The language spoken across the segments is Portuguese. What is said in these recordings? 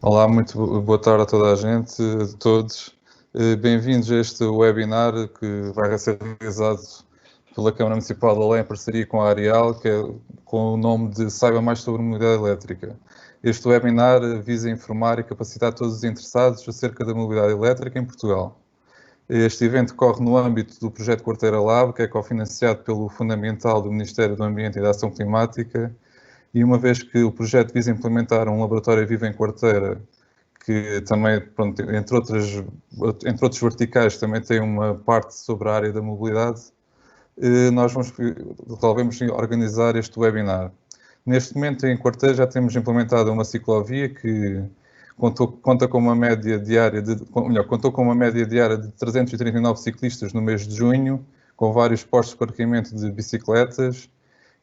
Olá, muito boa tarde a toda a gente, a todos. Bem-vindos a este webinar que vai ser realizado pela Câmara Municipal de Além em parceria com a Areal, que é com o nome de Saiba Mais sobre Mobilidade Elétrica. Este webinar visa informar e capacitar todos os interessados acerca da mobilidade elétrica em Portugal. Este evento corre no âmbito do projeto Quarteira Lab, que é cofinanciado pelo Fundamental do Ministério do Ambiente e da Ação Climática, e uma vez que o projeto visa implementar um laboratório vivo em Quarteira, que também, pronto, entre outros verticais, também tem uma parte sobre a área da mobilidade, nós resolvemos organizar este webinar. Neste momento, em Quarteira, já temos implementada uma ciclovia que conta com uma média diária contou com uma média diária de 339 ciclistas no mês de junho, com vários postos de parqueamento de bicicletas,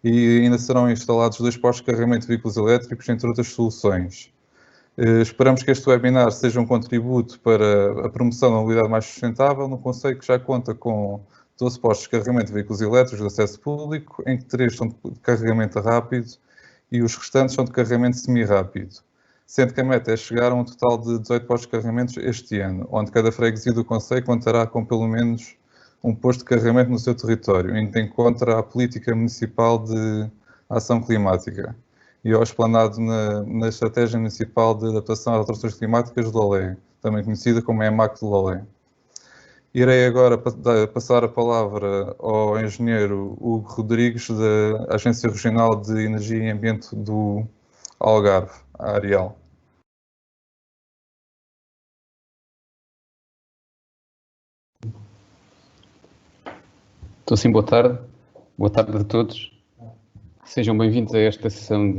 e ainda serão instalados 2 postos de carregamento de veículos elétricos, entre outras soluções. Esperamos que este webinar seja um contributo para a promoção da mobilidade mais sustentável, no conceito que já conta com 12 postos de carregamento de veículos elétricos de acesso público, em que 3 são de carregamento rápido e os restantes são de carregamento semi-rápido, sendo que a meta é chegar a um total de 18 postos de carregamento este ano, onde cada freguesia do concelho contará com pelo menos um posto de carregamento no seu território, indo em contra à política municipal de ação climática e ao explanado na Estratégia Municipal de Adaptação às Alterações Climáticas do Lolé, também conhecida como EMAC do Lolé. Irei agora passar a palavra ao engenheiro Hugo Rodrigues, da Agência Regional de Energia e Ambiente do Algarve, a Areal. Então, sim, boa tarde. Boa tarde a todos. Sejam bem-vindos a esta sessão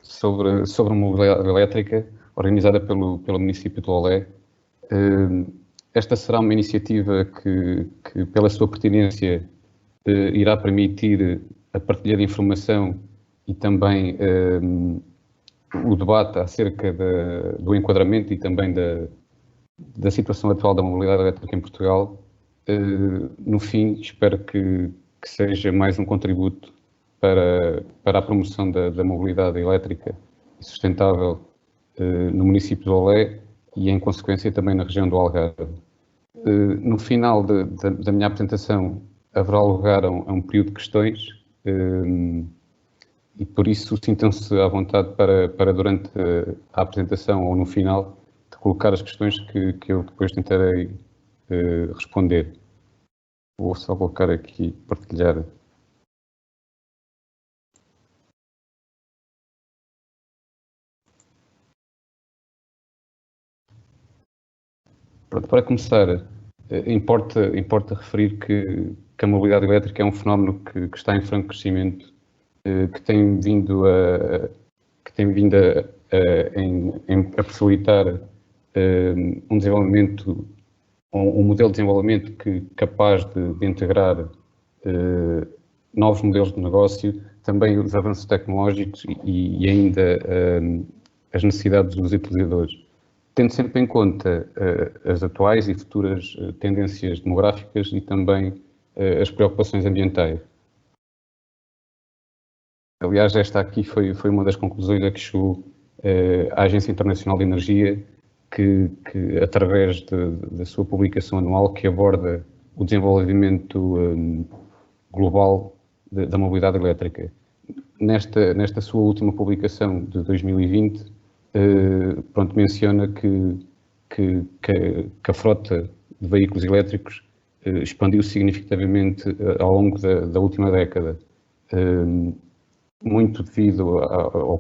sobre mobilidade elétrica, organizada pelo município de Lolé. Esta será uma iniciativa que pela sua pertinência, irá permitir a partilha de informação e também o debate acerca do enquadramento e também da situação atual da mobilidade elétrica em Portugal. No fim, espero que seja mais um contributo para a promoção da mobilidade elétrica e sustentável no município de Lolé e, em consequência, também na região do Algarve. No final da minha apresentação, haverá lugar a um período de questões e, por isso, sintam-se à vontade para durante a apresentação ou no final, de colocar as questões que eu depois tentarei responder. Vou só colocar aqui, partilhar. Pronto, para começar, importa referir que a mobilidade elétrica é um fenómeno que está em franco crescimento, que tem vindo a possibilitar um desenvolvimento, um modelo de desenvolvimento capaz de integrar novos modelos de negócio, também os avanços tecnológicos e ainda as necessidades dos utilizadores, tendo sempre em conta as atuais e futuras tendências demográficas e também as preocupações ambientais. Aliás, esta aqui foi uma das conclusões a que chegou a Agência Internacional de Energia, que através da sua publicação anual, que aborda o desenvolvimento global da mobilidade elétrica. Nesta sua última publicação de 2020, menciona que a frota de veículos elétricos expandiu significativamente ao longo da última década, muito devido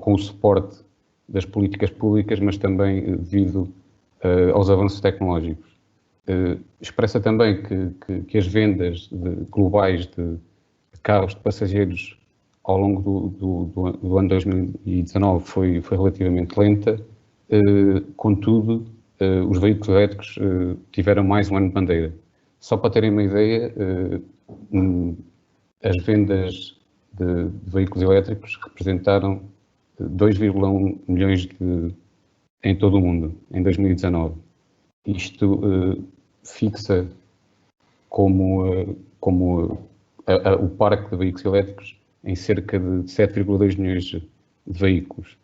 com o suporte das políticas públicas, mas também devido aos avanços tecnológicos. Expressa também que as vendas globais de carros de passageiros ao longo do ano 2019 foi relativamente lenta, contudo, os veículos elétricos tiveram mais um ano de bandeira. Só para terem uma ideia, as vendas de veículos elétricos representaram 2,1 milhões em todo o mundo, em 2019. Isto fixa como o parque de veículos elétricos em cerca de 7,2 milhões de veículos.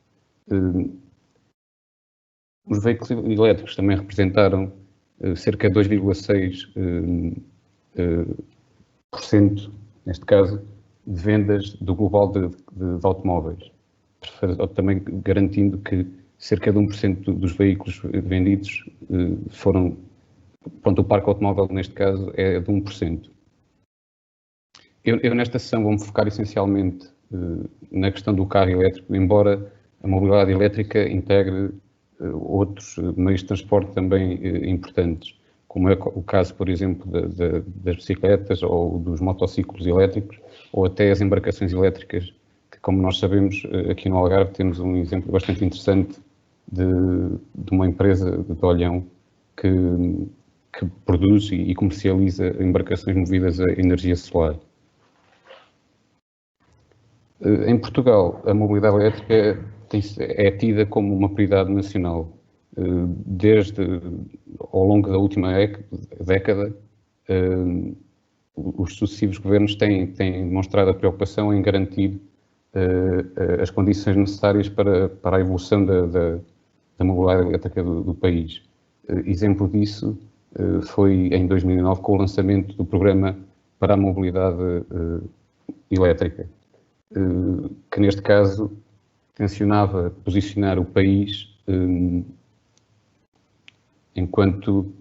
Os veículos elétricos também representaram cerca de 2,6%, neste caso, de vendas do global de automóveis, também garantindo que cerca de 1% dos veículos vendidos foram, pronto, o parque automóvel neste caso é de 1%. Eu nesta sessão vou-me focar essencialmente na questão do carro elétrico, embora a mobilidade elétrica integre outros meios de transporte também importantes, como é o caso, por exemplo, das bicicletas ou dos motociclos elétricos, ou até as embarcações elétricas, que, como nós sabemos, aqui no Algarve temos um exemplo bastante interessante de uma empresa de Olhão que produz e comercializa embarcações movidas a energia solar. Em Portugal, a mobilidade elétrica é tida como uma prioridade nacional. Desde ao longo da última década, os sucessivos governos têm demonstrado a preocupação em garantir as condições necessárias para a evolução da mobilidade elétrica do país. Exemplo disso foi em 2009 com o lançamento do Programa para a Mobilidade Elétrica, que neste caso tencionava posicionar o país enquanto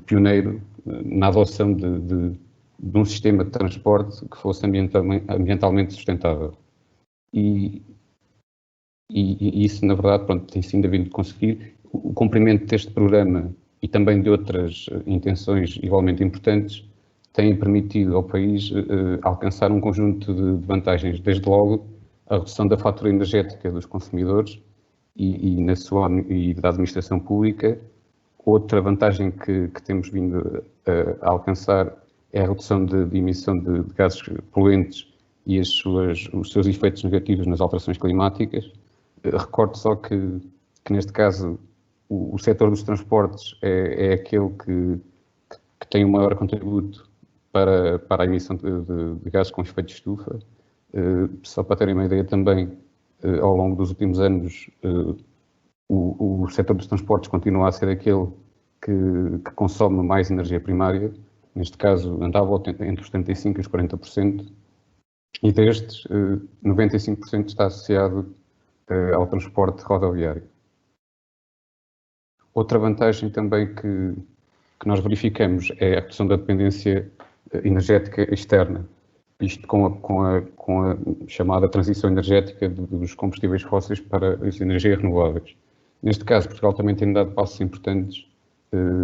pioneiro na adoção de um sistema de transporte que fosse ambientalmente sustentável. E isso, na verdade, pronto, tem sido a vindo conseguir. O cumprimento deste programa e também de outras intenções igualmente importantes tem permitido ao país alcançar um conjunto de vantagens, desde logo a redução da fatura energética dos consumidores e da administração pública. Outra vantagem que temos vindo a alcançar é a redução de emissão de gases poluentes e os seus efeitos negativos nas alterações climáticas. Recordo só que neste caso, o setor dos transportes é aquele que tem o maior contributo para a emissão de gases com efeito de estufa. Só para terem uma ideia também, ao longo dos últimos anos, o setor dos transportes continua a ser aquele que consome mais energia primária. Neste caso, andava entre os 75% e os 40%, e destes, 95% está associado ao transporte rodoviário. Outra vantagem também que nós verificamos é a redução da dependência energética externa. Isto com a chamada transição energética dos combustíveis fósseis para as energias renováveis. Neste caso, Portugal também tem dado passos importantes.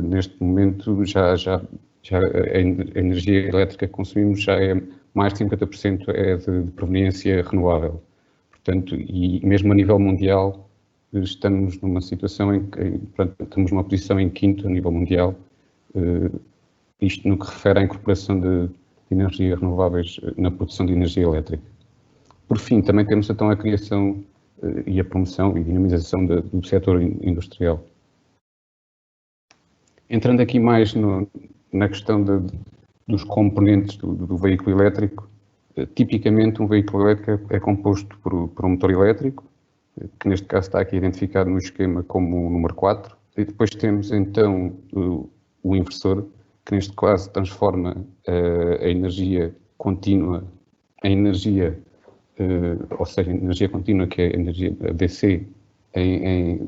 Neste momento, já a energia elétrica que consumimos já é mais de 50% de proveniência renovável. Portanto, e mesmo a nível mundial, estamos numa situação em que temos uma posição em quinto a nível mundial, isto no que refere à incorporação de energias renováveis na produção de energia elétrica. Por fim, também temos então a criação e a promoção e dinamização do setor industrial. Entrando aqui mais na questão dos componentes do veículo elétrico, tipicamente um veículo elétrico é composto por um motor elétrico, que neste caso está aqui identificado no esquema como o número 4, e depois temos então o inversor, que neste caso transforma a energia contínua em energia, ou seja, energia contínua, que é a energia DC,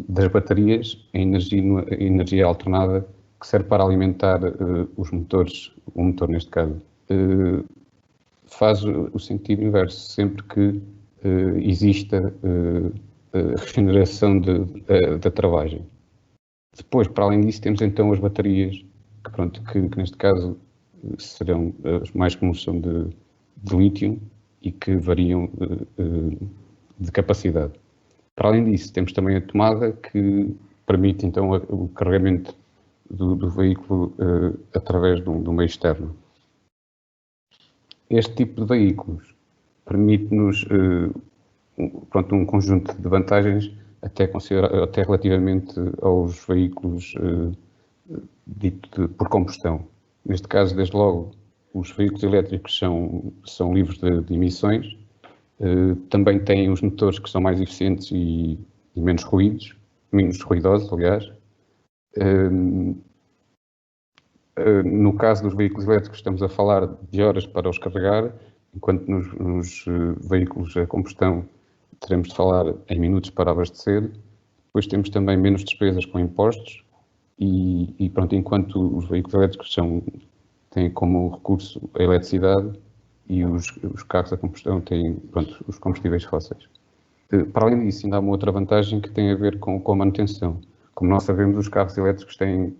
das baterias, em energia alternada, que serve para alimentar os motores, o motor neste caso. Faz o sentido inverso, sempre que exista regeneração da travagem. Depois, para além disso, temos então as baterias, que neste caso serão as mais comuns são de lítio e que variam de capacidade. Para além disso, temos também a tomada, que permite então o carregamento do veículo através de um meio externo. Este tipo de veículos permite-nos um conjunto de vantagens até relativamente aos veículos dito por combustão. Neste caso, desde logo, os veículos elétricos são livres de emissões, também têm os motores que são mais eficientes e menos ruidosos, aliás. No caso dos veículos elétricos, estamos a falar de horas para os carregar, enquanto nos veículos a combustão teremos de falar em minutos para abastecer. Depois temos também menos despesas com impostos e pronto, enquanto os veículos elétricos têm como recurso a eletricidade e os carros a combustão têm, pronto, os combustíveis fósseis. Para além disso, ainda há uma outra vantagem que tem a ver com a manutenção. Como nós sabemos, os carros elétricos têm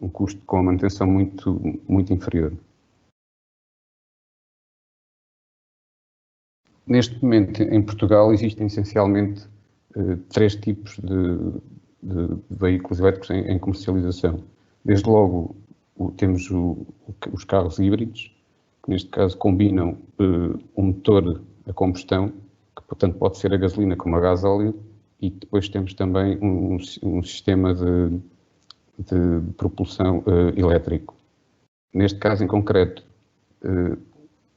um custo com a manutenção muito inferior. Neste momento, em Portugal, existem essencialmente 3 tipos de veículos elétricos em comercialização. Desde logo, temos os carros híbridos, que neste caso combinam um motor a combustão, que portanto pode ser a gasolina como a gasóleo, e depois temos também um sistema de propulsão elétrico. Neste caso em concreto,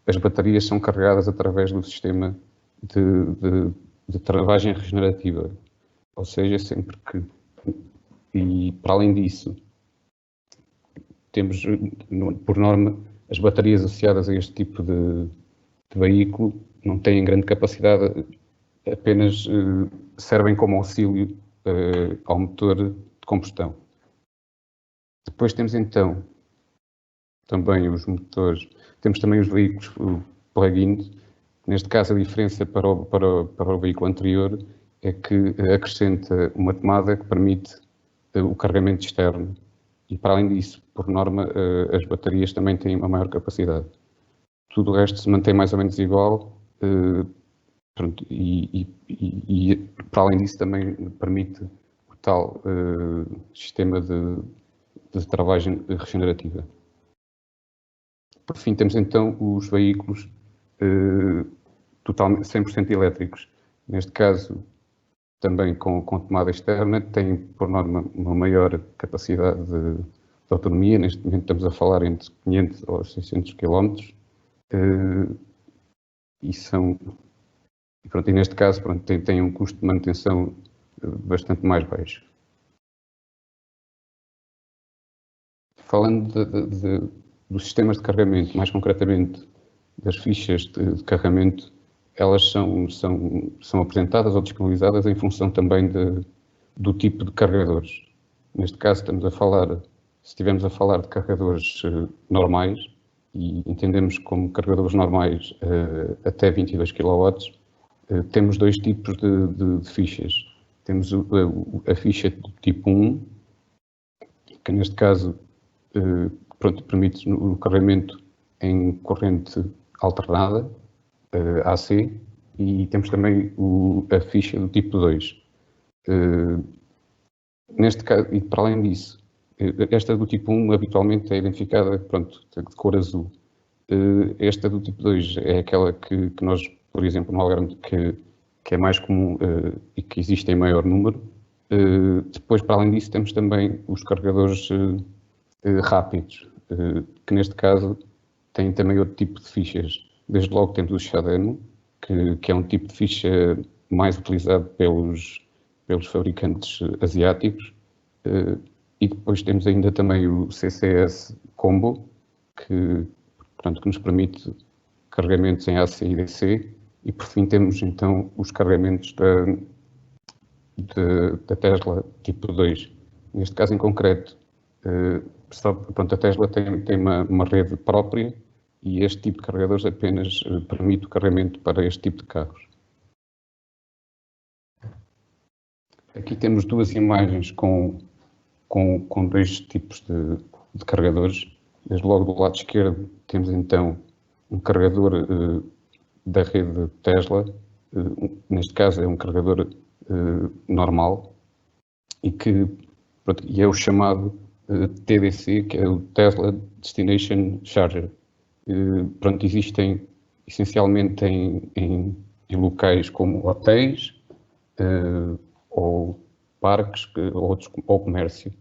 as baterias são carregadas através do sistema de travagem regenerativa, ou seja, sempre que... E para além disso, temos, por norma, as baterias associadas a este tipo de veículo não têm grande capacidade, apenas servem como auxílio ao motor de combustão. Depois temos então também os motores, temos também os veículos plug-in. Neste caso a diferença para o veículo anterior é que acrescenta uma tomada que permite o carregamento externo e para além disso, por norma, as baterias também têm uma maior capacidade. Tudo o resto se mantém mais ou menos igual, pronto, e para além disso também permite o tal sistema de travagem regenerativa. Por fim, temos então os veículos totalmente 100% elétricos. Neste caso, também com tomada externa, têm por norma uma maior capacidade de autonomia. Neste momento estamos a falar entre 500 ou 600 km. E neste caso têm um custo de manutenção bastante mais baixo. Falando dos sistemas de carregamento, mais concretamente das fichas de carregamento, elas são apresentadas ou disponibilizadas em função também do tipo de carregadores. Neste caso estamos a falar, se estivermos a falar de carregadores normais, e entendemos como carregadores normais até 22 kW, temos 2 tipos de fichas. Temos a ficha do tipo 1, que neste caso permite o carregamento em corrente alternada, AC, e temos também a ficha do tipo 2. Neste caso, e para além disso, esta do tipo 1 habitualmente é identificada de cor azul. Esta do tipo 2 é aquela que nós, por exemplo, no Algarve, que é mais comum e que existe em maior número. Depois, para além disso, temos também os carregadores rápidos, que neste caso têm também outro tipo de fichas. Desde logo temos o Shademo, que é um tipo de ficha mais utilizado pelos fabricantes asiáticos. E depois temos ainda também o CCS Combo, que nos permite carregamentos em AC e DC. E por fim temos então os carregamentos da Tesla tipo 2. Neste caso em concreto, a Tesla tem uma rede própria e este tipo de carregadores apenas permite o carregamento para este tipo de carros. Aqui temos 2 imagens com 2 tipos de carregadores. Desde logo do lado esquerdo temos então um carregador da rede Tesla, neste caso é um carregador normal e é o chamado TDC, que é o Tesla Destination Charger. Existem essencialmente em locais como hotéis ou parques ou comércio.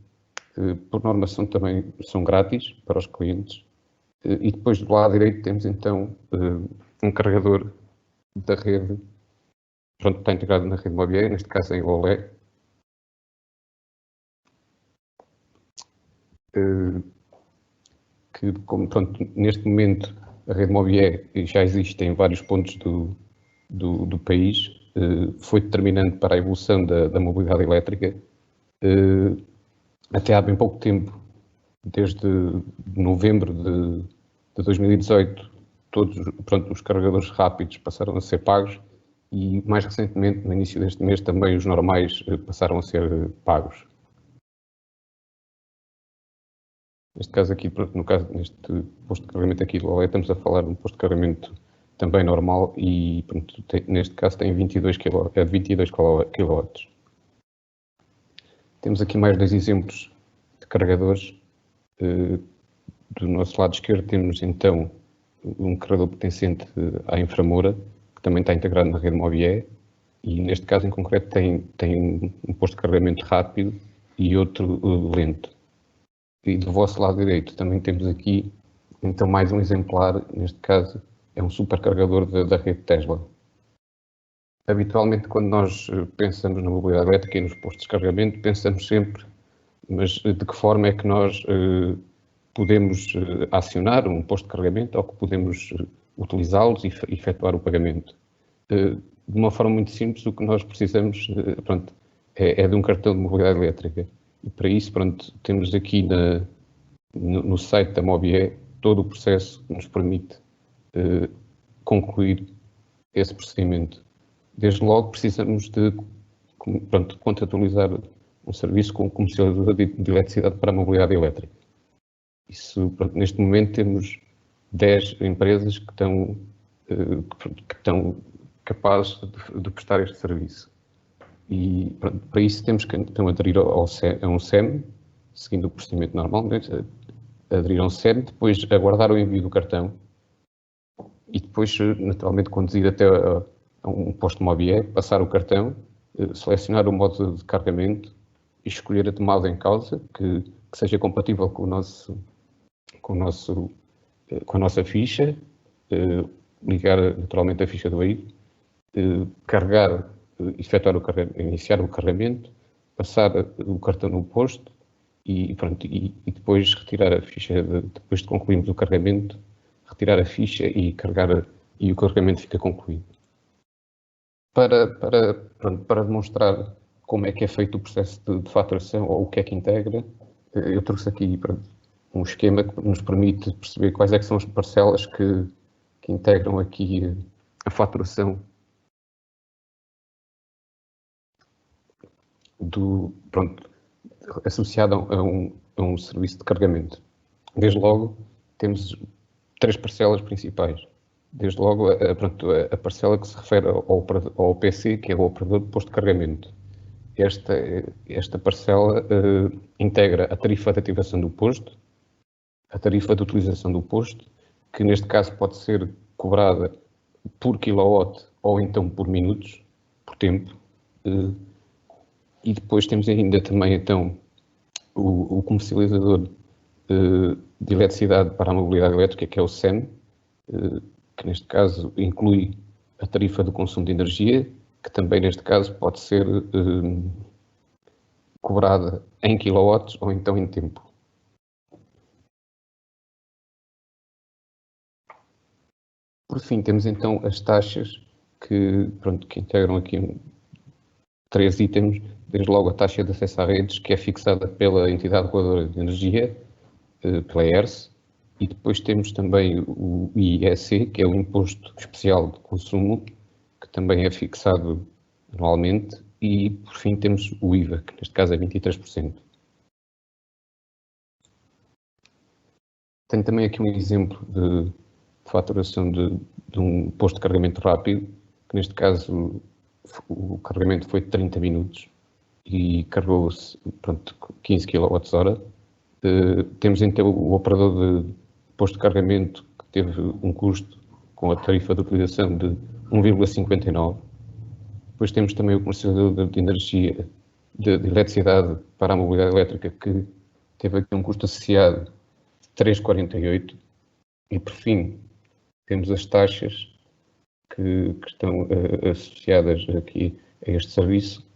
Por norma são grátis para os clientes E depois do lado direito temos então um carregador da rede, pronto, está integrado na rede Mobier, neste caso em OLE, que, como, pronto, neste momento a rede Mobier já existe em vários pontos do país, foi determinante para a evolução da mobilidade elétrica. Até há bem pouco tempo, desde novembro de 2018, todos, pronto, os carregadores rápidos passaram a ser pagos e, mais recentemente, no início deste mês, também os normais passaram a ser pagos. Neste caso aqui, no caso, neste posto de carregamento aqui do OLE, estamos a falar de um posto de carregamento também normal e, pronto, neste caso, tem 22 kW. Temos aqui mais 2 exemplos de carregadores. Do nosso lado esquerdo temos, então, um carregador pertencente à Inframoura, que também está integrado na rede Mobier, e neste caso em concreto tem um posto de carregamento rápido e outro lento. E do vosso lado direito também temos aqui, então, mais um exemplar, neste caso é um supercarregador da rede Tesla. Habitualmente, quando nós pensamos na mobilidade elétrica e nos postos de carregamento, pensamos sempre, mas de que forma é que nós podemos acionar um posto de carregamento ou que podemos utilizá-los e efetuar o pagamento? De uma forma muito simples, o que nós precisamos, pronto, é de um cartão de mobilidade elétrica. E para isso, pronto, temos aqui no site da Mobier todo o processo que nos permite concluir esse procedimento. Desde logo precisamos de, pronto, contratualizar um serviço com o comercializador de eletricidade para a mobilidade elétrica. Isso, pronto, neste momento temos 10 empresas que estão capazes de prestar este serviço. E pronto, para isso temos que então aderir a um SEM, seguindo o procedimento normal, né? Aderir a um SEM, depois aguardar o envio do cartão e depois, naturalmente, conduzir até a um posto Mobier, passar o cartão, selecionar o modo de carregamento e escolher a tomada em causa que seja compatível com a nossa ficha, ligar naturalmente a ficha do veículo, carregar, iniciar o carregamento, passar o cartão no posto e, pronto, e depois retirar a ficha, depois de concluirmos o carregamento, retirar a ficha e carregar, e o carregamento fica concluído. Para demonstrar como é que é feito o processo de faturação ou o que é que integra, eu trouxe aqui um esquema que nos permite perceber quais é que são as parcelas que integram aqui a faturação associada a um serviço de carregamento. Desde logo, temos 3 parcelas principais. Desde logo, a parcela que se refere ao OPC, que é o operador de posto de carregamento. Esta parcela integra a tarifa de ativação do posto, a tarifa de utilização do posto, que neste caso pode ser cobrada por kilowatt ou então por minutos, por tempo. E depois temos ainda também, então, o comercializador de eletricidade para a mobilidade elétrica, que é o SEM, que neste caso inclui a tarifa do consumo de energia, que também neste caso pode ser cobrada em kilowatts ou então em tempo. Por fim, temos então as taxas que integram aqui 3 itens. Desde logo a taxa de acesso a redes, que é fixada pela entidade reguladora de energia, pela ERSE, e depois temos também o IEC, que é o Imposto Especial de Consumo, que também é fixado anualmente, e por fim temos o IVA, que neste caso é 23%. Tenho também aqui um exemplo de faturação de um posto de carregamento rápido, que neste caso o carregamento foi de 30 minutos e carregou-se 15 kWh. Temos então o operador de posto de carregamento que teve um custo com a tarifa de utilização de 1,59. Depois temos também o comercializador de energia, de eletricidade para a mobilidade elétrica, que teve aqui um custo associado de 3,48. E, por fim, temos as taxas que estão associadas aqui a este serviço,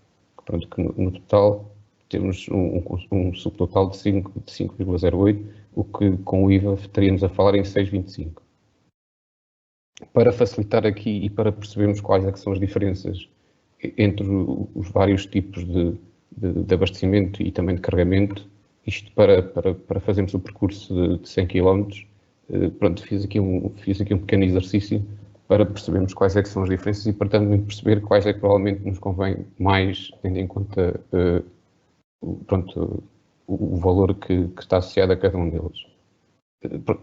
que no total temos um subtotal de 5,08, o que com o IVA estaríamos a falar em 6,25. Para facilitar aqui e para percebermos quais é que são as diferenças entre os vários tipos de abastecimento e também de carregamento, isto para fazermos o percurso de 100 km, pronto, fiz aqui um pequeno exercício para percebermos quais é que são as diferenças e para também perceber quais é que provavelmente nos convém mais, tendo em conta pronto, o valor que está associado a cada um deles.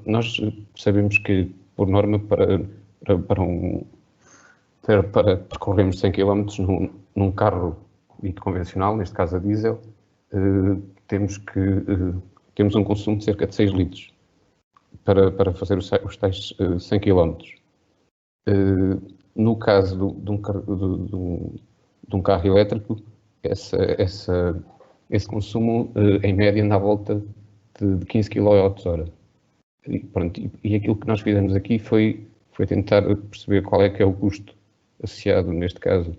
Nós sabemos que, por norma, para percorrermos 100 km num carro dito convencional, neste caso a diesel, temos um consumo de cerca de 6 litros para fazer os tais 100 km. No caso de um carro elétrico, esse consumo, em média, anda à volta de 15 kWh. E aquilo que nós fizemos aqui foi tentar perceber qual é que é o custo associado, neste caso,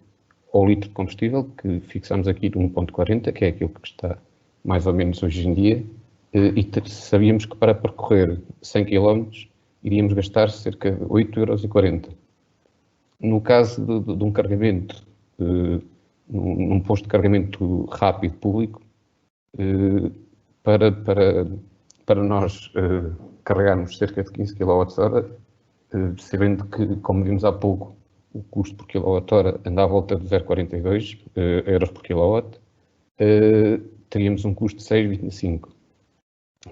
ao litro de combustível, que fixamos aqui de 1,40, que é aquilo que está mais ou menos hoje em dia, e sabíamos que para percorrer 100 km iríamos gastar cerca de 8,40 €. No caso de um carregamento, num posto de carregamento rápido público, para nós carregarmos cerca de 15 kWh, sabendo que, como vimos há pouco, o custo por kWh anda à volta de 0,42 euros por kW, teríamos um custo de 6,25.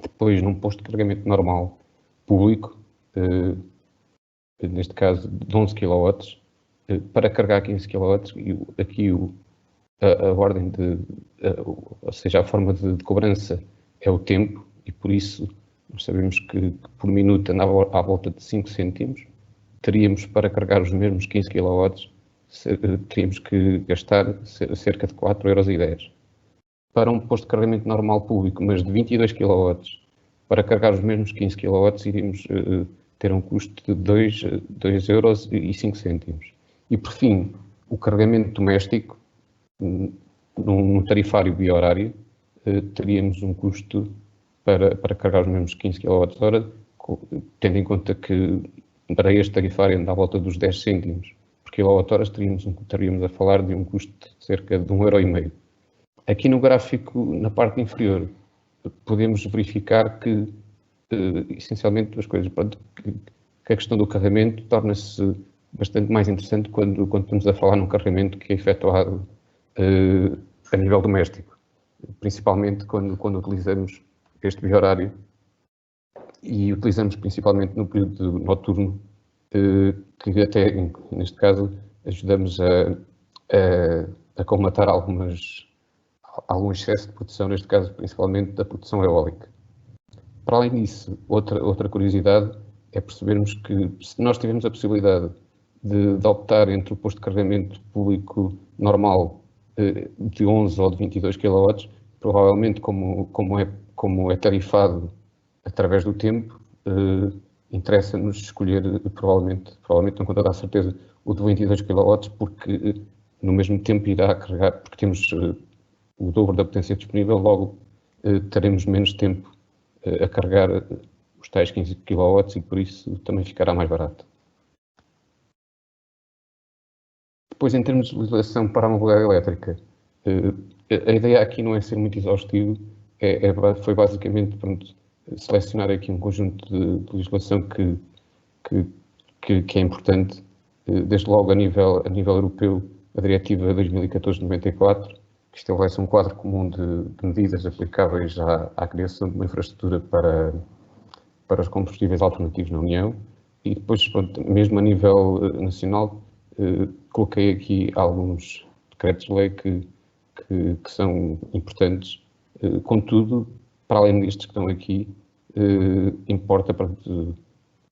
Depois, num posto de carregamento normal, público, neste caso de 11 kW, para carregar 15 kW, aqui a ordem ou seja, a forma de cobrança é o tempo, e por isso nós sabemos que por minuto andava à volta de 5 cêntimos. Teríamos, para carregar os mesmos 15 kW, teríamos que gastar cerca de 4,10 €. Para um posto de carregamento normal público, mas de 22 kW, para carregar os mesmos 15 kW, iríamos ter um custo de 2,05 €. E, por fim, o carregamento doméstico, num tarifário bi-horário, teríamos um custo para carregar os mesmos 15 kWh, tendo em conta que para este tarifário anda à volta dos 10 cêntimos por kWh, estaríamos a falar de um custo de cerca de 1,5 €. Aqui no gráfico, na parte inferior, podemos verificar que, essencialmente, duas coisas. Que a questão do carregamento torna-se bastante mais interessante quando estamos a falar num carregamento que é efetuado a nível doméstico, principalmente quando utilizamos este bi-horário e utilizamos principalmente no período noturno, que até, neste caso, ajudamos a colmatar algum excesso de produção, neste caso, principalmente da produção eólica. Para além disso, outra curiosidade é percebermos que, se nós tivermos a possibilidade de optar entre o posto de carregamento público normal de 11 ou de 22 kW, provavelmente, como é tarifado através do tempo, interessa-nos escolher, provavelmente não com toda a certeza, o de 22 kW, porque no mesmo tempo irá carregar, porque temos o dobro da potência disponível, logo teremos menos tempo a carregar os tais 15 kW e por isso também ficará mais barato. Depois, em termos de legislação para a mobilidade elétrica, a ideia aqui não é ser muito exaustivo, foi basicamente selecionar aqui um conjunto de legislação que é importante, desde logo a nível europeu, a Diretiva 2014/94, que estabelece um quadro comum de medidas aplicáveis à criação de uma infraestrutura para os combustíveis alternativos na União, e depois, mesmo a nível nacional, coloquei aqui alguns decretos-lei que são importantes. Contudo, para além destes que estão aqui, importa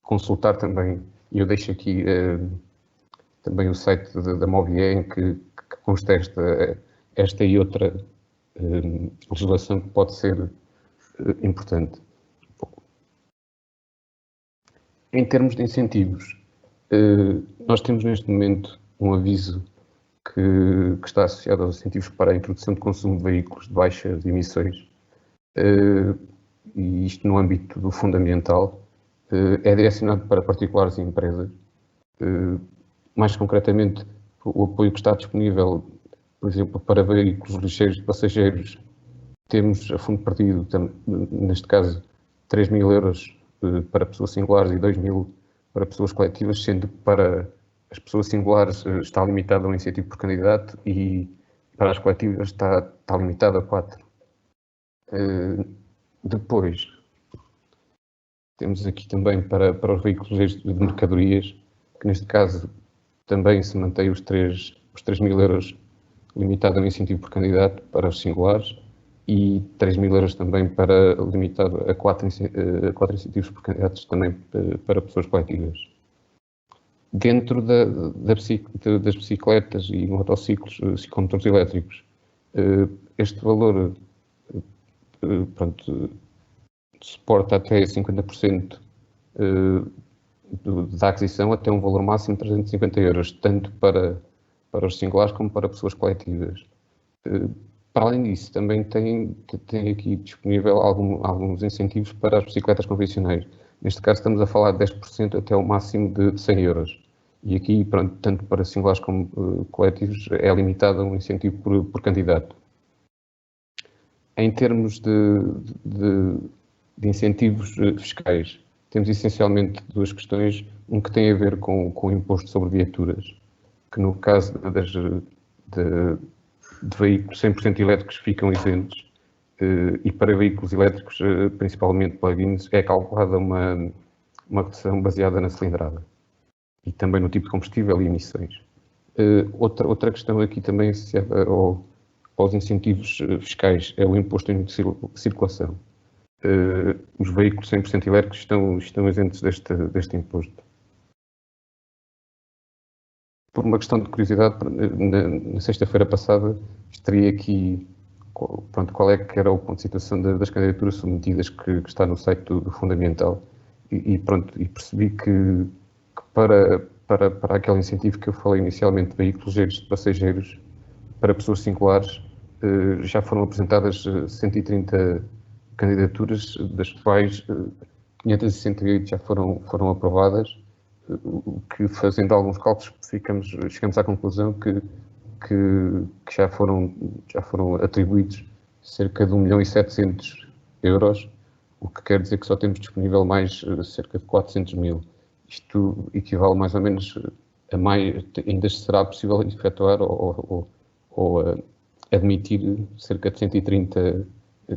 consultar também, e eu deixo aqui também o site da Movie, em que consta esta e outra legislação que pode ser importante. Em termos de incentivos, nós temos neste momento um aviso que está associado aos incentivos para a introdução de consumo de veículos de baixas emissões, e isto no âmbito do fundo ambiental, é direcionado para particulares e empresas. Mais concretamente, o apoio que está disponível, por exemplo, para veículos ligeiros de passageiros, temos a fundo perdido, neste caso, 3.000 euros para pessoas singulares e 2.000 para pessoas coletivas, sendo que para as pessoas singulares está limitado a um incentivo por candidato e para as coletivas está limitado a 4. Depois, temos aqui também para os veículos de mercadorias, que neste caso também se mantém os 3.000 euros limitado a um incentivo por candidato para os singulares e 3.000 euros também limitado a 4 incentivos por candidatos também para pessoas coletivas. Dentro das bicicletas e motociclos ciclomotores elétricos, este valor suporta até 50% da aquisição até um valor máximo de 350 euros, tanto para os singulares como para pessoas coletivas. Para além disso, também tem aqui disponível alguns incentivos para as bicicletas convencionais. Neste caso, estamos a falar de 10% até o máximo de 100 euros. E aqui, pronto, tanto para singulares como coletivos, é limitado a um incentivo por candidato. Em termos de incentivos fiscais, temos essencialmente duas questões. Um que tem a ver com o imposto sobre viaturas, que no caso de veículos 100% elétricos ficam isentos, e para veículos elétricos, principalmente plug-ins, é calculada uma redução baseada na cilindrada e também no tipo de combustível e emissões. Outra questão aqui também associada aos incentivos fiscais é o imposto em circulação. Os veículos 100% elétricos estão isentos deste imposto. Por uma questão de curiosidade, na sexta-feira passada estaria aqui qual é que era o ponto de situação das candidaturas submetidas que está no site do Fundo Ambiental e percebi que para aquele incentivo que eu falei inicialmente de veículos ligeiros de passageiros para pessoas singulares, já foram apresentadas 130 candidaturas, das quais 568 já foram aprovadas, o que, fazendo alguns cálculos, chegamos à conclusão que já foram atribuídos cerca de 1.700.000 euros, o que quer dizer que só temos disponível mais cerca de 400.000. Isto equivale mais ou menos a mais, ainda será possível efetuar ou admitir cerca de 130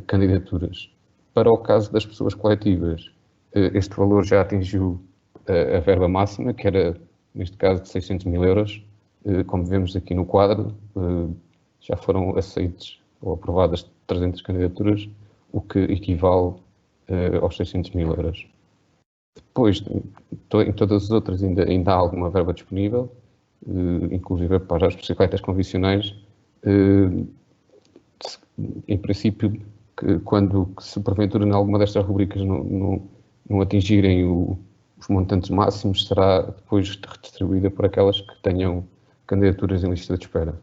candidaturas. Para o caso das pessoas coletivas, este valor já atingiu a verba máxima, que era, neste caso, de 600.000 euros. Como vemos aqui no quadro, já foram aceites ou aprovadas 300 candidaturas, o que equivale aos 600.000 euros. Depois, em todas as outras ainda há alguma verba disponível, inclusive para as bicicletas convencionais. Em princípio, se porventura em alguma destas rubricas não atingirem os montantes máximos, será depois redistribuída por aquelas que tenham candidaturas em lista de espera.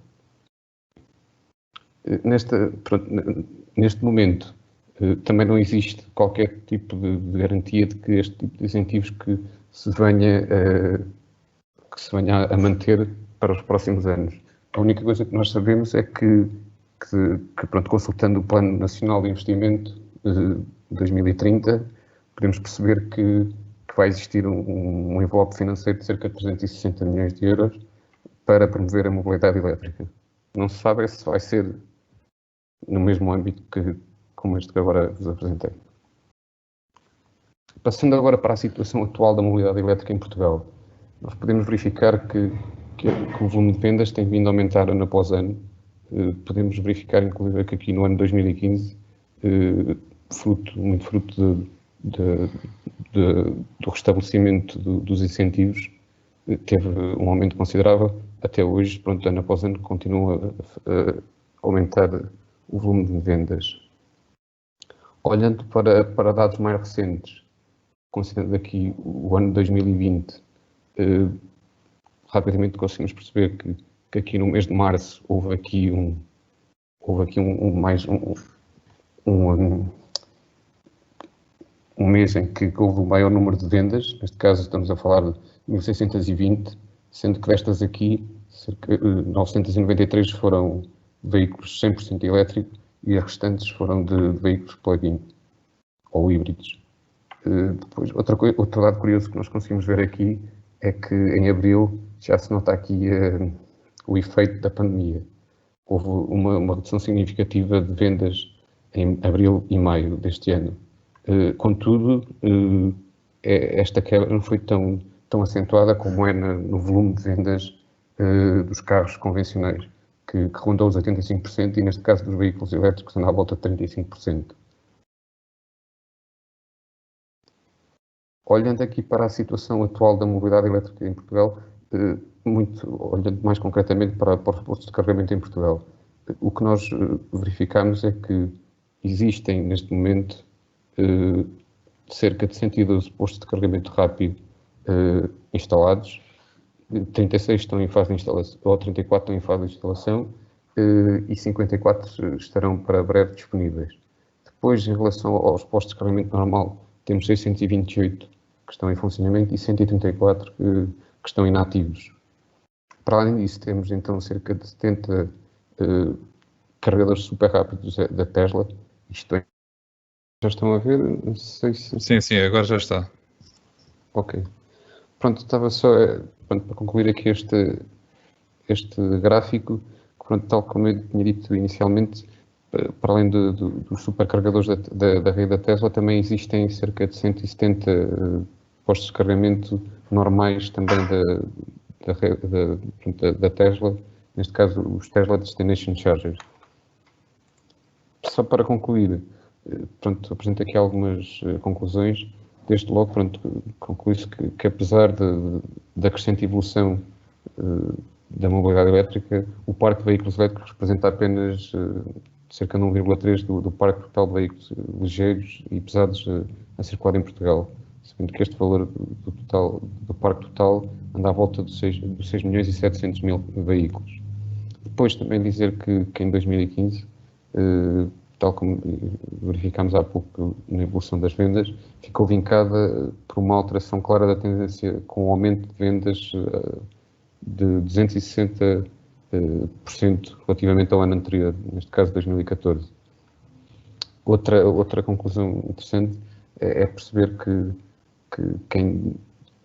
Neste momento, também não existe qualquer tipo de garantia de que este tipo de incentivos que se venha a manter para os próximos anos. A única coisa que nós sabemos é que consultando o Plano Nacional de Investimento de 2030, podemos perceber que vai existir um envelope financeiro de cerca de 360 milhões de euros para promover a mobilidade elétrica. Não se sabe se vai ser no mesmo âmbito como este que agora vos apresentei. Passando agora para a situação atual da mobilidade elétrica em Portugal, nós podemos verificar que o volume de vendas tem vindo a aumentar ano após ano. Podemos verificar, inclusive, que aqui no ano 2015, muito fruto do restabelecimento dos incentivos, teve um aumento considerável. Até hoje, ano após ano, continua a aumentar o volume de vendas. Olhando para dados mais recentes, considerando aqui o ano de 2020, rapidamente conseguimos perceber que aqui no mês de março houve aqui um mês em que houve o maior número de vendas. Neste caso estamos a falar de 1620, sendo que destas aqui, cerca de 993 foram veículos 100% elétricos e as restantes foram de veículos plug-in ou híbridos. Depois, outro dado curioso que nós conseguimos ver aqui é que em abril já se nota aqui o efeito da pandemia. Houve uma redução significativa de vendas em abril e maio deste ano. Contudo, esta quebra não foi tão acentuada como é no volume de vendas dos carros convencionais, que rondou os 85%, e neste caso dos veículos elétricos anda à volta de 35%. Olhando aqui para a situação atual da mobilidade elétrica em Portugal, olhando mais concretamente para os postos de carregamento em Portugal, o que nós verificamos é que existem neste momento cerca de 112 postos de carregamento rápido instalados, 36 estão em fase de instalação, ou 34 estão em fase de instalação, e 54 estarão para breve disponíveis. Depois, em relação aos postos de carregamento normal, temos 628 que estão em funcionamento e 134 que estão inativos. Para além disso, temos então cerca de 70 carregadores super rápidos da Tesla. Isto é... Já estão a ver? Não sei se... Sim, agora já está. Ok. Pronto, estava só para concluir aqui este gráfico, que, pronto, tal como eu tinha dito inicialmente, para além dos supercarregadores da rede da Tesla, também existem cerca de 170 postos de carregamento normais também da Tesla, neste caso os Tesla Destination Chargers. Só para concluir, pronto, apresento aqui algumas conclusões. Desde logo, pronto, conclui-se que apesar da crescente evolução da mobilidade elétrica, o parque de veículos elétricos representa apenas cerca de 1,3% do parque total de veículos ligeiros e pesados a circular em Portugal, sabendo que este valor do parque total anda à volta dos 6.700.000 veículos. Depois também dizer que em 2015, tal como verificámos há pouco na evolução das vendas, ficou vincada por uma alteração clara da tendência, com um aumento de vendas de 260% relativamente ao ano anterior, neste caso 2014. Outra conclusão interessante é perceber que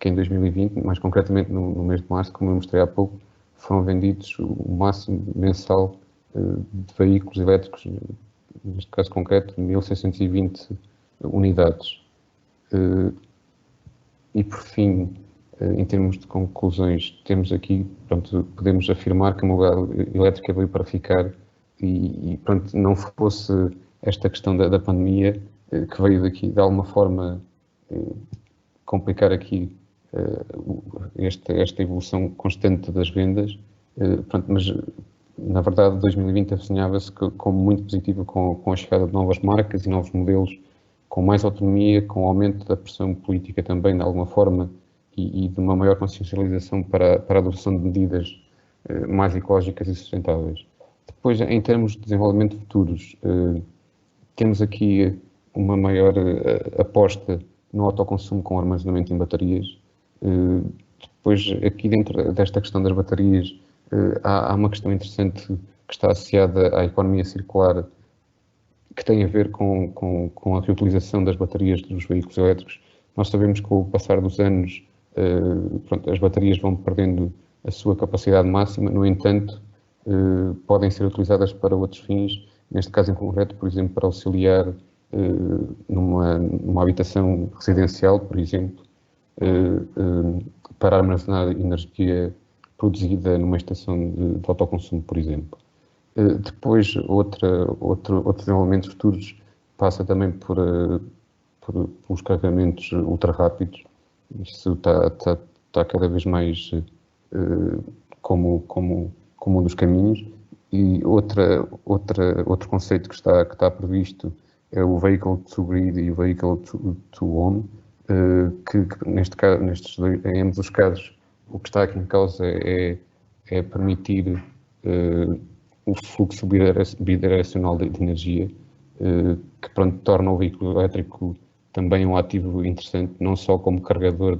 em 2020, mais concretamente no mês de março, como eu mostrei há pouco, foram vendidos o máximo mensal de veículos elétricos, neste caso concreto, 1.620 unidades. E por fim, em termos de conclusões, temos aqui, pronto, podemos afirmar que a mobilidade elétrica veio para ficar e pronto, não fosse esta questão da pandemia que veio daqui de alguma forma complicar aqui esta evolução constante das vendas, pronto, mas na verdade 2020 avizinhava-se como muito positivo com a chegada de novas marcas e novos modelos, com mais autonomia, com o aumento da pressão política também de alguma forma e de uma maior consciencialização para a adoção de medidas mais ecológicas e sustentáveis. Depois, em termos de desenvolvimento futuros, temos aqui uma maior aposta no autoconsumo com armazenamento em baterias. Depois, aqui dentro desta questão das baterias, há uma questão interessante que está associada à economia circular, que tem a ver com a reutilização das baterias dos veículos elétricos. Nós sabemos que com o passar dos anos, pronto, as baterias vão perdendo a sua capacidade máxima, no entanto, podem ser utilizadas para outros fins, neste caso em concreto, por exemplo, para auxiliar numa habitação residencial, por exemplo, para armazenar energia produzida numa estação de autoconsumo, por exemplo. Depois, outros desenvolvimentos futuros passa também pelos carregamentos ultra rápidos. Isso está cada vez mais como um dos caminhos. E outro conceito que está previsto é o Vehicle to Grid e o Vehicle to Home, neste caso, em ambos os casos, o que está aqui em causa é permitir o fluxo bidirecional de energia, que pronto, torna o veículo elétrico também um ativo interessante, não só como carregador,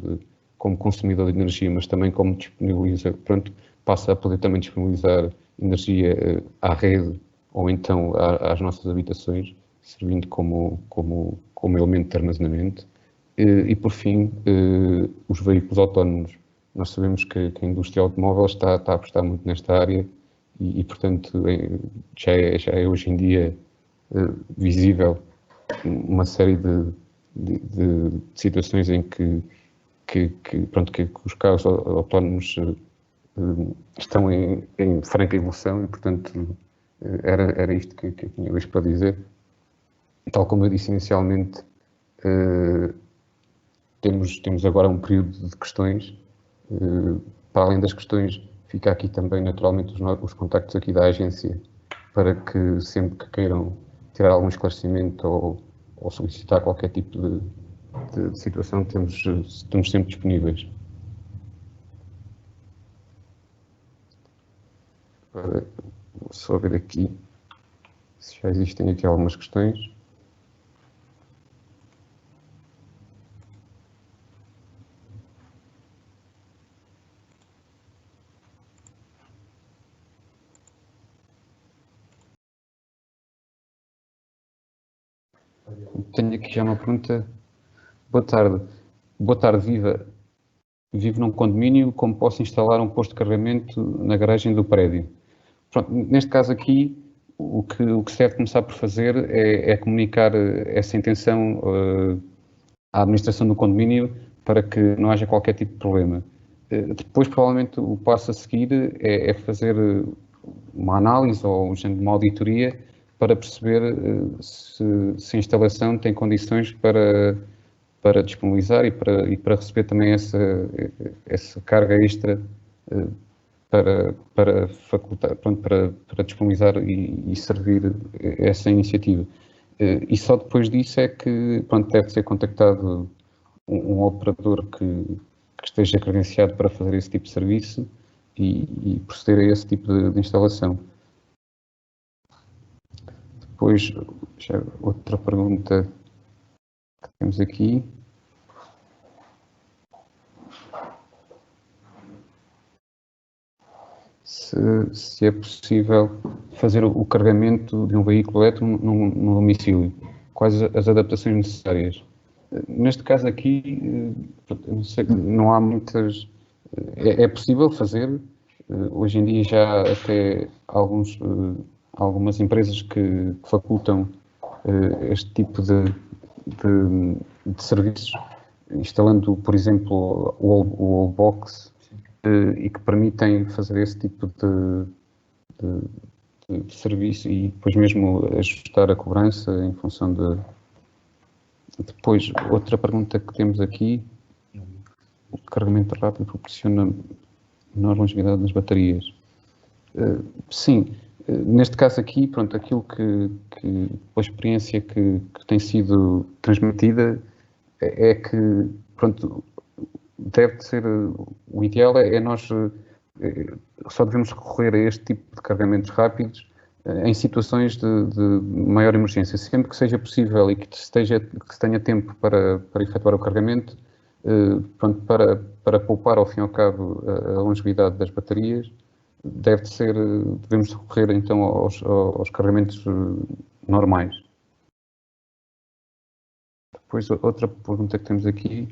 como consumidor de energia, mas também como disponibiliza, pronto, passa a poder também disponibilizar energia à rede ou então às nossas habitações, servindo como elemento de armazenamento. E por fim, os veículos autónomos. Nós sabemos que a indústria automóvel está a apostar muito nesta área e portanto, já é hoje em dia visível uma série de situações em que os carros autónomos estão em franca evolução e, portanto, era isto que eu tinha hoje para dizer. Tal como eu disse inicialmente, temos agora um período de questões. Para além das questões, fica aqui também naturalmente os contactos aqui da agência para que sempre que queiram tirar algum esclarecimento ou solicitar qualquer tipo de situação, estamos sempre disponíveis. Agora, vou só ver aqui se já existem aqui algumas questões. Tenho aqui já uma pergunta. Boa tarde. Boa tarde, viva. Vivo num condomínio, como posso instalar um posto de carregamento na garagem do prédio? Pronto, neste caso aqui, o que se deve começar por fazer é comunicar essa intenção à administração do condomínio para que não haja qualquer tipo de problema. Depois, provavelmente, o passo a seguir é fazer uma análise ou um género de uma auditoria para perceber se a instalação tem condições para disponibilizar e para receber também essa carga extra para facultar, pronto, para disponibilizar e servir essa iniciativa. E só depois disso é que pronto, deve ser contactado um operador que esteja credenciado para fazer esse tipo de serviço e proceder a esse tipo de instalação. Depois, já outra pergunta que temos aqui. Se é possível fazer o carregamento de um veículo elétrico no domicílio. Quais as adaptações necessárias? Neste caso aqui, não sei, não há muitas... É possível fazer. Hoje em dia já até algumas empresas que facultam este tipo de serviços, instalando, por exemplo, o Wallbox, e que permitem fazer esse tipo de serviço e depois mesmo ajustar a cobrança em função de... Depois, outra pergunta que temos aqui, o carregamento rápido proporciona menor longevidade nas baterias? Sim, neste caso aqui, pronto, aquilo a experiência que tem sido transmitida é que, pronto, deve ser, o ideal é nós só devemos recorrer a este tipo de carregamentos rápidos em situações de maior emergência. Sempre que seja possível e que se tenha tempo para efetuar o carregamento, pronto, para poupar ao fim e ao cabo a longevidade das baterias, devemos recorrer então aos carregamentos normais. Depois, outra pergunta que temos aqui.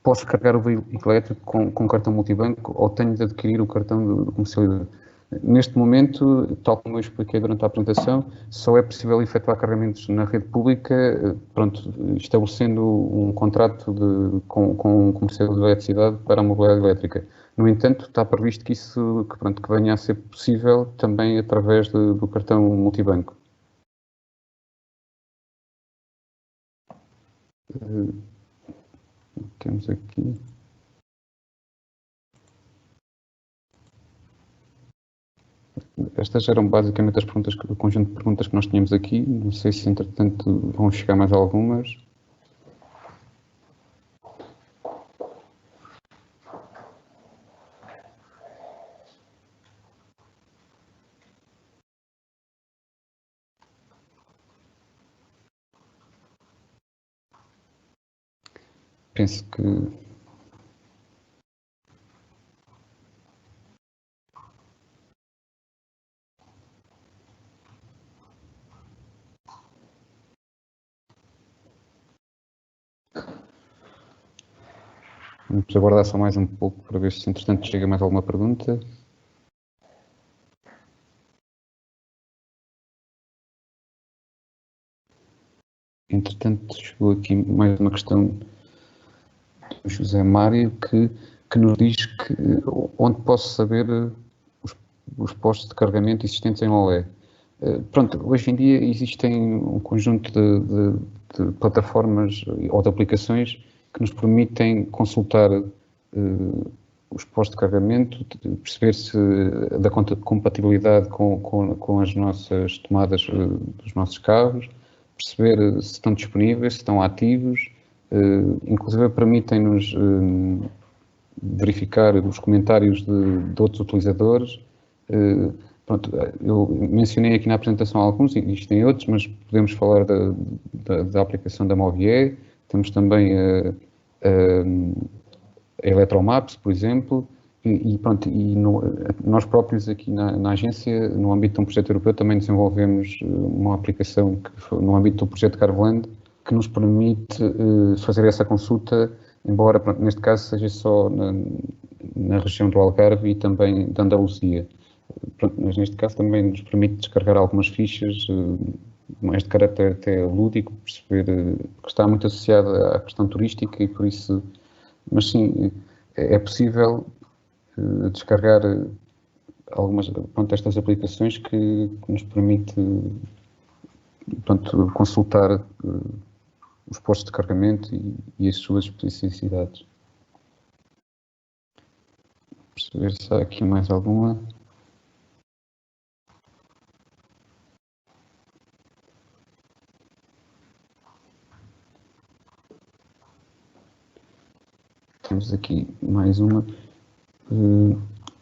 Posso carregar o veículo elétrico com cartão multibanco ou tenho de adquirir o cartão do comercializador? Neste momento, tal como eu expliquei durante a apresentação, só é possível efetuar carregamentos na rede pública, pronto, estabelecendo um contrato com um comercializador de eletricidade para a mobilidade elétrica. No entanto, está previsto que isso que venha a ser possível também através do cartão multibanco. Temos aqui. Estas eram basicamente as perguntas, o conjunto de perguntas que nós tínhamos aqui. Não sei se, entretanto, vão chegar mais algumas. Penso que vamos aguardar só mais um pouco para ver se, entretanto, chega mais alguma pergunta. Entretanto, chegou aqui mais uma questão do José Mário que nos diz que onde posso saber os postos de carregamento existentes em Olé. Pronto, hoje em dia existem um conjunto de plataformas ou de aplicações que nos permitem consultar os postos de carregamento, perceber se da compatibilidade com as nossas tomadas dos nossos carros, perceber se estão disponíveis, se estão ativos, inclusive permitem-nos verificar os comentários de outros utilizadores. Pronto, eu mencionei aqui na apresentação alguns, existem outros, mas podemos falar da aplicação da Movier, temos também a Eletromaps, por exemplo, nós próprios aqui na agência, no âmbito de um projeto europeu, também desenvolvemos uma aplicação no âmbito do projeto Carvoland, que nos permite fazer essa consulta, embora pronto, neste caso seja só na região do Algarve e também da Andaluzia. Pronto, mas neste caso também nos permite descarregar algumas fichas, mais de caráter até lúdico, perceber que está muito associada à questão turística e por isso, mas sim, é possível descarregar algumas, pronto, estas aplicações que nos permite pronto, consultar os postos de carregamento e as suas especificidades. Perceber se há aqui mais alguma. Temos aqui mais uma.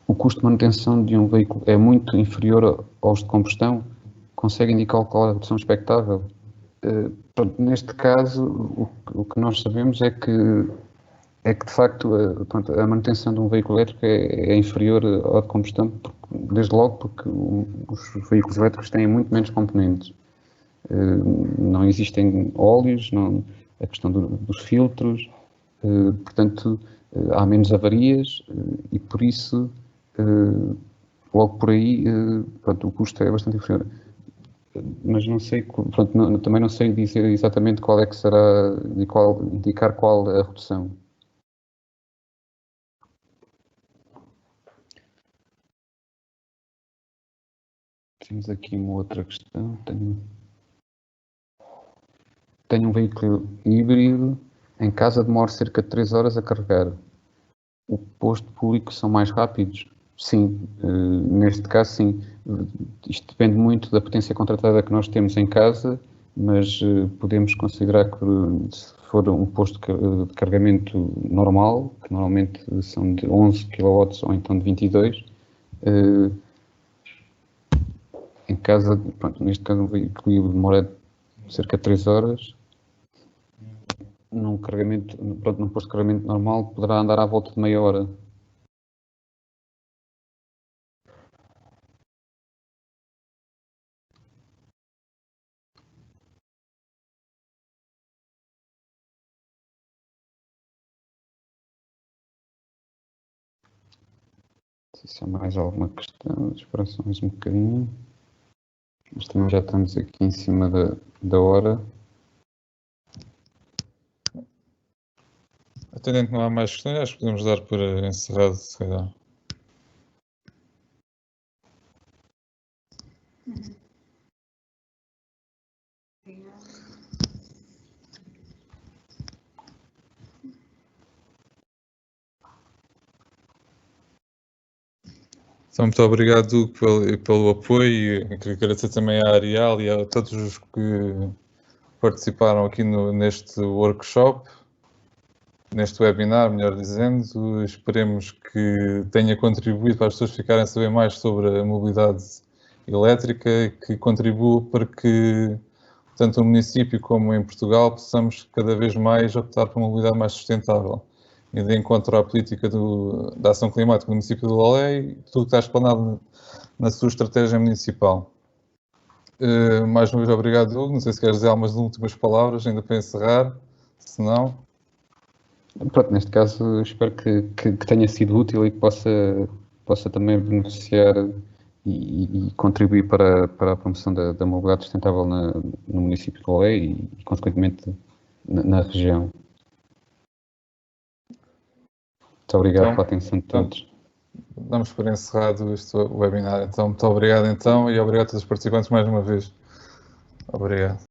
O custo de manutenção de um veículo é muito inferior aos de combustão? Consegue indicar qual é a redução expectável? Pronto, neste caso, o que nós sabemos é que de facto a manutenção de um veículo elétrico é inferior ao de combustão, desde logo porque os veículos elétricos têm muito menos componentes. Não existem óleos, a questão dos filtros, portanto há menos avarias e por isso logo por aí pronto, o custo é bastante inferior. Mas não sei, pronto, também não sei dizer exatamente qual é que será, indicar qual a redução. Temos aqui uma outra questão. Tenho um veículo híbrido, em casa demora cerca de 3 horas a carregar. O posto público são mais rápidos? Sim, neste caso sim. Isto depende muito da potência contratada que nós temos em casa, mas podemos considerar que se for um posto de carregamento normal, que normalmente são de 11 kW ou então de 22, em casa, pronto, neste caso um veículo demora cerca de 3 horas, num carregamento, pronto, num posto de carregamento normal poderá andar à volta de meia hora. Se há mais alguma questão, espera só mais um bocadinho. Mas também já estamos aqui em cima da hora. Atendendo que não há mais questões, acho que podemos dar por encerrado, se calhar. Então, muito obrigado, Hugo, pelo apoio, e queria agradecer também à Arial e a todos os que participaram aqui neste workshop, neste webinar, melhor dizendo. Esperemos que tenha contribuído para as pessoas ficarem a saber mais sobre a mobilidade elétrica e que contribua para que, tanto no município como em Portugal, possamos cada vez mais optar por uma mobilidade mais sustentável. E de encontro à política da ação climática do município de Lolé e tudo que está explanado na sua estratégia municipal. Mais uma vez, obrigado, Hugo. Não sei se queres dizer algumas últimas palavras, ainda para encerrar. Se não... Pronto, neste caso, espero que tenha sido útil e que possa também beneficiar e contribuir para a promoção da mobilidade sustentável no município de Lolé e consequentemente, na região. Muito obrigado pela atenção de todos. Damos por encerrado este webinar. Então, muito obrigado então e obrigado a todos os participantes mais uma vez. Obrigado.